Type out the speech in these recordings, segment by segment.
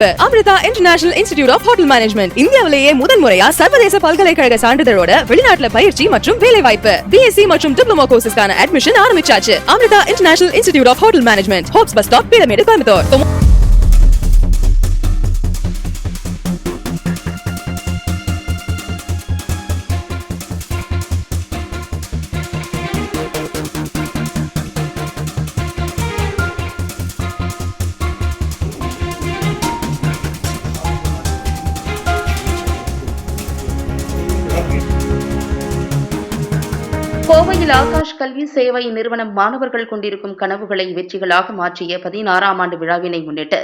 Amrita International Institute of Hotel Management இந்தியாவிலேயே முதல் முறையா சர்வதேச பல்கலைக்கழக சான்றிதழோட வெளிநாட்டுல பயிற்சி மற்றும் வேலை வாய்ப்பு பிஎஸ்சி மற்றும் டிப்ளமோ கோர்சஸ்க்கான அட்மிஷன் ஆரம்பிச்சாச்சு. Amrita International Institute of Hotel Management, Hopes bus stop, Peelamedu, Coimbatore. கோவையில் ஆகாஷ் கல்வி சேவை நிறுவனம் மாணவர்கள் கொண்டிருக்கும் கனவுகளை வெற்றிகளாக மாற்றிய 16ஆம் ஆண்டு விழாவினை முன்னிட்டு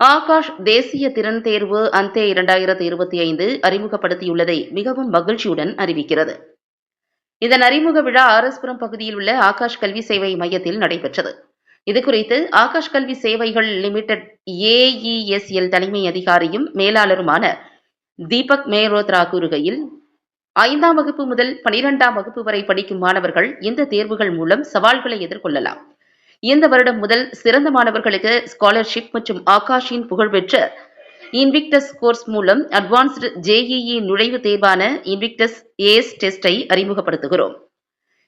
ஆகாஷ் தேசிய திறன் தேர்வு அந்தே 2025 அறிமுகப்படுத்தியுள்ளதை மிகவும் மகிழ்ச்சியுடன் அறிவிக்கிறது. இதன் அறிமுக விழா ஆர்எஸ்புரம் பகுதியில் உள்ள ஆகாஷ் கல்வி சேவை மையத்தில் நடைபெற்றது. இதுகுறித்து ஆகாஷ் கல்வி சேவைகள் லிமிடெட் AESL தலைமை அதிகாரியும் மேலாளருமான தீபக் மேரோத்ரா கூறுகையில், 5ஆம் வகுப்பு முதல் 12ஆம் வகுப்பு வரை படிக்கும் மாணவர்கள் இந்த தேர்வுகள் மூலம் சவால்களை எதிர்கொள்ளலாம். இந்த வருடம் முதல் சிறந்த மாணவர்களுக்கு ஸ்காலர்ஷிப் மற்றும் ஆகாஷின் புகழ்பெற்ற இன்விக்டஸ் கோர்ஸ் மூலம் அட்வான்ஸ்டு JEE நுழைவுத் தேர்வான இன்விக்டஸ் ஏஸ் டெஸ்டை அறிமுகப்படுத்துகிறோம்.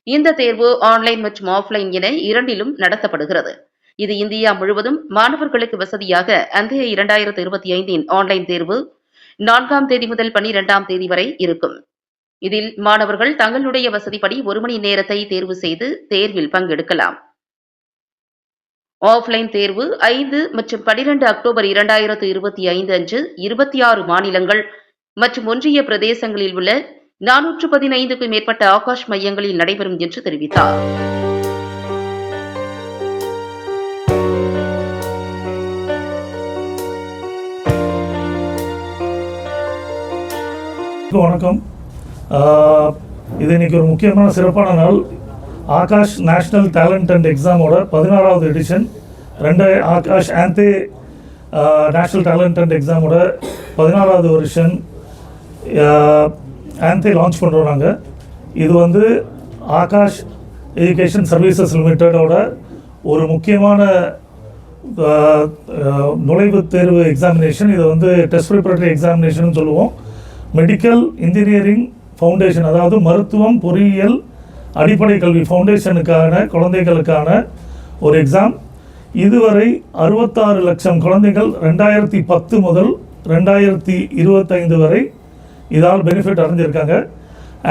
இந்த தேர்வு ஆன்லைன் மற்றும் ஆஃப்லைன் என இரண்டிலும் நடத்தப்படுகிறது. இது இந்தியா முழுவதும் மாணவர்களுக்கு வசதியாக அந்தே 2025 ஆன்லைன் தேர்வு 4ஆம் தேதி முதல் 12ஆம் தேதி வரை இருக்கும். இதில் மாணவர்கள் தங்களுடைய வசதிப்படி 1 மணி நேரத்தை தேர்வு செய்து தேர்வில் பங்கெடுக்கலாம். ஆஃப்லைன் தேர்வு 5 மற்றும் 12 அக்டோபர் 2025 அன்று 26 மாநிலங்கள் மற்றும் ஒன்றிய பிரதேசங்களில் உள்ள 415க்கும் மேற்பட்ட ஆகாஷ் மையங்களில் நடைபெறும் என்று தெரிவித்தார். வணக்கம். இது இன்னைக்கு ஒரு முக்கியமான சிறப்பான நாள். ஆகாஷ் நேஷ்னல் டேலண்ட் அண்ட் எக்ஸாமோட 16வது edition, Aakash ANTHE national talent hunt எக்ஸாமோட 16வது வருஷன் ஆந்தே லான்ச் பண்ணுறோம் நாங்கள். இது ஆகாஷ் எஜுகேஷன் சர்வீசஸ் லிமிட்டடோட ஒரு முக்கியமான நுழைவுத் தேர்வு எக்ஸாமினேஷன். இது டெஸ்ட் ப்ரிப்பரேட்டரி எக்ஸாமினேஷன் சொல்லுவோம். மெடிக்கல் இன்ஜினியரிங் ஃபவுண்டேஷன், அதாவது மருத்துவம் பொறியியல் அடிப்படை கல்வி ஃபவுண்டேஷனுக்கான குழந்தைகளுக்கான ஒரு எக்ஸாம். இதுவரை 66 லட்சம் குழந்தைகள் 2010 முதல் 2025 வரை இதால் பெனிஃபிட் அடைஞ்சிருக்காங்க.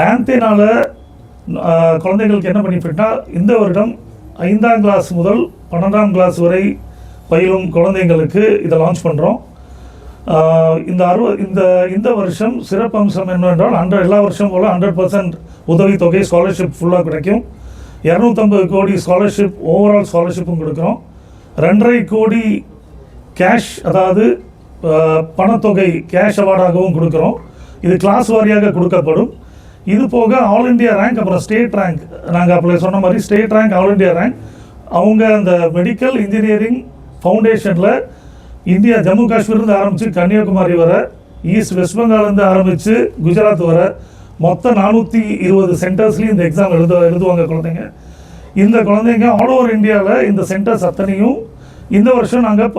ஆந்தேனால குழந்தைகளுக்கு என்ன பெனிஃபிட்னா, இந்த வருடம் 5ஆம் கிளாஸ் முதல் 12ஆம் கிளாஸ் வரை பயிலும் குழந்தைங்களுக்கு இதை லான்ச் பண்ணுறோம். இந்த வருஷம் சிறப்பம்சம் என்னவென்றால், எல்லா வருஷம் போல் 100% உதவித்தொகை ஸ்காலர்ஷிப் ஃபுல்லாக கிடைக்கும். 250 கோடி ஸ்காலர்ஷிப், ஓவரால் ஸ்காலர்ஷிப்பும் கொடுக்குறோம். 2.5 கோடி கேஷ், அதாவது பணத்தொகை கேஷ் அவார்டாகவும் கொடுக்குறோம். இது கிளாஸ் வாரியாக கொடுக்கப்படும். இது போக ஆல் இண்டியா ரேங்க், அப்புறம் ஸ்டேட் ரேங்க், நாங்கள் அப்போ சொன்ன மாதிரி state rank, all India rank, அவங்க அந்த மெடிக்கல் இன்ஜினியரிங் ஃபவுண்டேஷனில் இந்தியா ஜம்மு காஷ்மீர்லேருந்து ஆரம்பித்து கன்னியாகுமரி வர, வெஸ்ட் பெங்கால்லேருந்து ஆரம்பித்து குஜராத் வர மொத்தம் 420 சென்டர்ஸ்லேயும் இந்த எக்ஸாம் எழுதுவாங்க குழந்தைங்க. இந்த குழந்தைங்க ஆல் ஓவர் இந்தியாவில் இந்த சென்டர்ஸ் அத்தனையும் இந்த வருஷம் நாங்கள்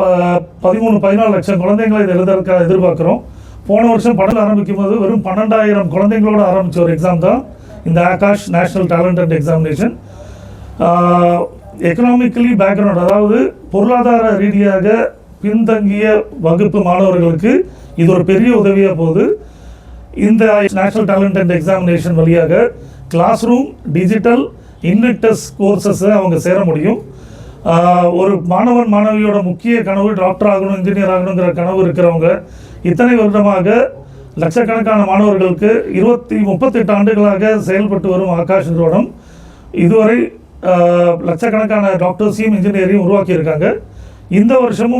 13-14 லட்சம் குழந்தைங்களை இதை எழுதுறதுக்காக எதிர்பார்க்குறோம். போன வருஷம் படம் ஆரம்பிக்கும் போது வெறும் 12,000 குழந்தைங்களோட ஆரம்பித்த ஒரு எக்ஸாம் தான் இந்த Akash national talent and examination. Economically background, அதாவது பொருளாதார ரீதியாக பின்தங்கிய வகுப்பு மாணவர்களுக்கு இது ஒரு பெரிய உதவியாக போகுது. இந்த நேஷனல் டேலண்ட் அண்ட் எக்ஸாமினேஷன் வழியாக கிளாஸ் ரூம், டிஜிட்டல், இன்விக்டஸ் கோர்சஸை அவங்க சேர முடியும். ஒரு மாணவியோட முக்கிய கனவு டாக்டர் ஆகணும், இன்ஜினியர் ஆகணுங்கிற கனவு இருக்கிறவங்க இத்தனை வருடமாக லட்சக்கணக்கான மாணவர்களுக்கு 38 ஆண்டுகளாக செயல்பட்டு வரும் ஆகாஷ் நிறுவனம் இதுவரை லட்சக்கணக்கான டாக்டர்ஸையும் இன்ஜினியரையும் உருவாக்கியிருக்காங்க. இந்த வருஷமும்